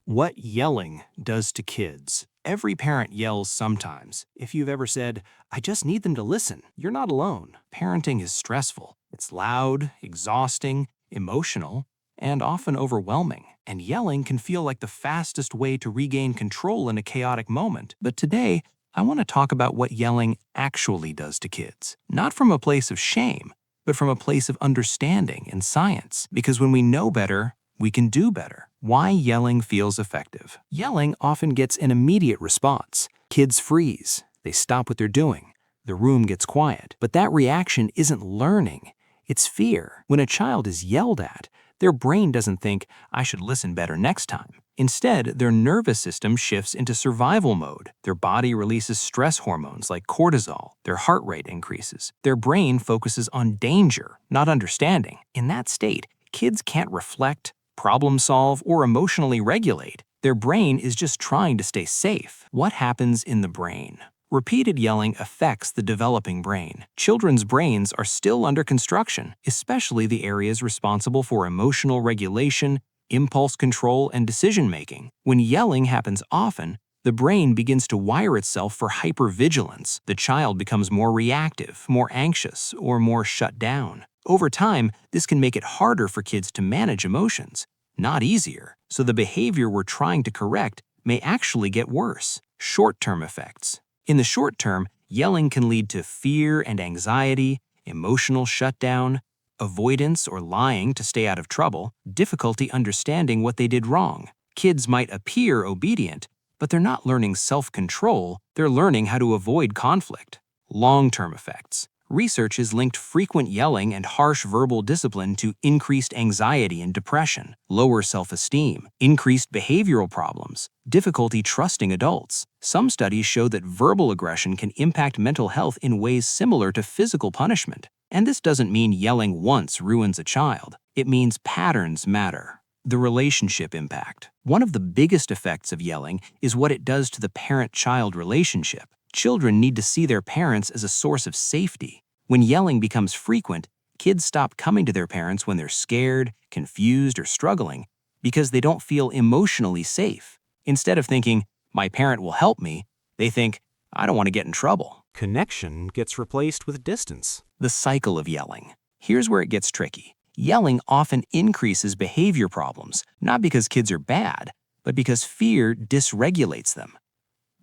What yelling does to kids. Every parent yells sometimes. If you've ever said, I just need them to listen, you're not alone. Parenting is stressful. It's loud, exhausting, emotional, and often overwhelming. And yelling can feel like the fastest way to regain control in a chaotic moment. But today, I want to talk about what yelling actually does to kids. Not from a place of shame, but from a place of understanding and science. Because when we know better, we can do better. Why yelling feels effective. Yelling often gets an immediate response. Kids freeze. They stop what they're doing. The room gets quiet. But that reaction isn't learning. It's fear. When a child is yelled at, their brain doesn't think, I should listen better next time. Instead, their nervous system shifts into survival mode. Their body releases stress hormones like cortisol. Their heart rate increases. Their brain focuses on danger, not understanding. In that state, kids can't reflect, problem solve, or emotionally regulate. Their brain is just trying to stay safe. What happens in the brain? Repeated yelling affects the developing brain. Children's brains are still under construction, especially the areas responsible for emotional regulation, impulse control, and decision-making. When yelling happens often, the brain begins to wire itself for hypervigilance. The child becomes more reactive, more anxious, or more shut down. Over time, this can make it harder for kids to manage emotions, not easier. So the behavior we're trying to correct may actually get worse. Short-term effects. In the short term, yelling can lead to fear and anxiety, emotional shutdown, avoidance or lying to stay out of trouble, difficulty understanding what they did wrong. Kids might appear obedient, but they're not learning self-control, they're learning how to avoid conflict. Long-term effects. Research has linked frequent yelling and harsh verbal discipline to increased anxiety and depression, lower self-esteem, increased behavioral problems, difficulty trusting adults. Some studies show that verbal aggression can impact mental health in ways similar to physical punishment. And this doesn't mean yelling once ruins a child. It means patterns matter. The relationship impact. One of the biggest effects of yelling is what it does to the parent-child relationship. Children need to see their parents as a source of safety. When yelling becomes frequent, kids stop coming to their parents when they're scared, confused, or struggling because they don't feel emotionally safe. Instead of thinking, my parent will help me, they think, I don't want to get in trouble. Connection gets replaced with distance. The cycle of yelling. Here's where it gets tricky. Yelling often increases behavior problems, not because kids are bad, but because fear dysregulates them.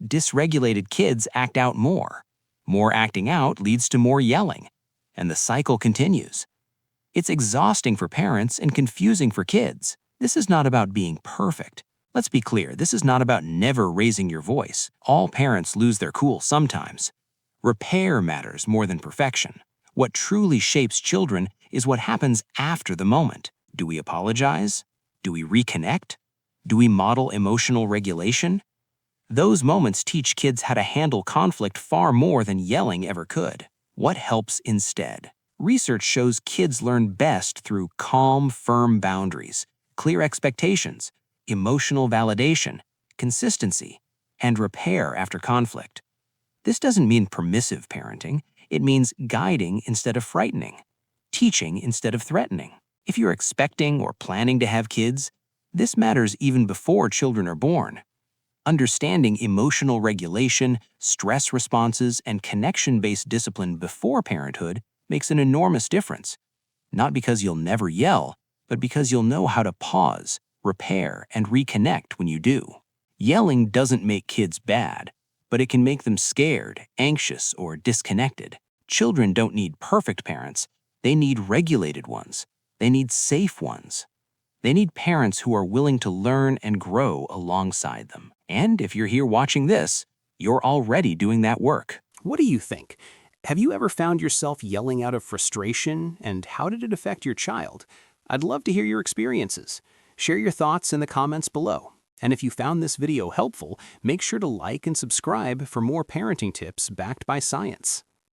Dysregulated kids act out more. More acting out leads to more yelling, and the cycle continues. It's exhausting for parents and confusing for kids. This is not about being perfect. Let's be clear, this is not about never raising your voice. All parents lose their cool sometimes. Repair matters more than perfection. What truly shapes children is what happens after the moment. Do we apologize? Do we reconnect? Do we model emotional regulation? Those moments teach kids how to handle conflict far more than yelling ever could. What helps instead? Research shows kids learn best through calm, firm boundaries, clear expectations, emotional validation, consistency, and repair after conflict. This doesn't mean permissive parenting. It means guiding instead of frightening, teaching instead of threatening. If you're expecting or planning to have kids, this matters even before children are born. Understanding emotional regulation, stress responses, and connection-based discipline before parenthood makes an enormous difference. Not because you'll never yell, but because you'll know how to pause, repair, and reconnect when you do. Yelling doesn't make kids bad, but it can make them scared, anxious, or disconnected. Children don't need perfect parents. They need regulated ones. They need safe ones. They need parents who are willing to learn and grow alongside them. And if you're here watching this, you're already doing that work. What do you think? Have you ever found yourself yelling out of frustration, and how did it affect your child? I'd love to hear your experiences. Share your thoughts in the comments below. And if you found this video helpful, make sure to like and subscribe for more parenting tips backed by science.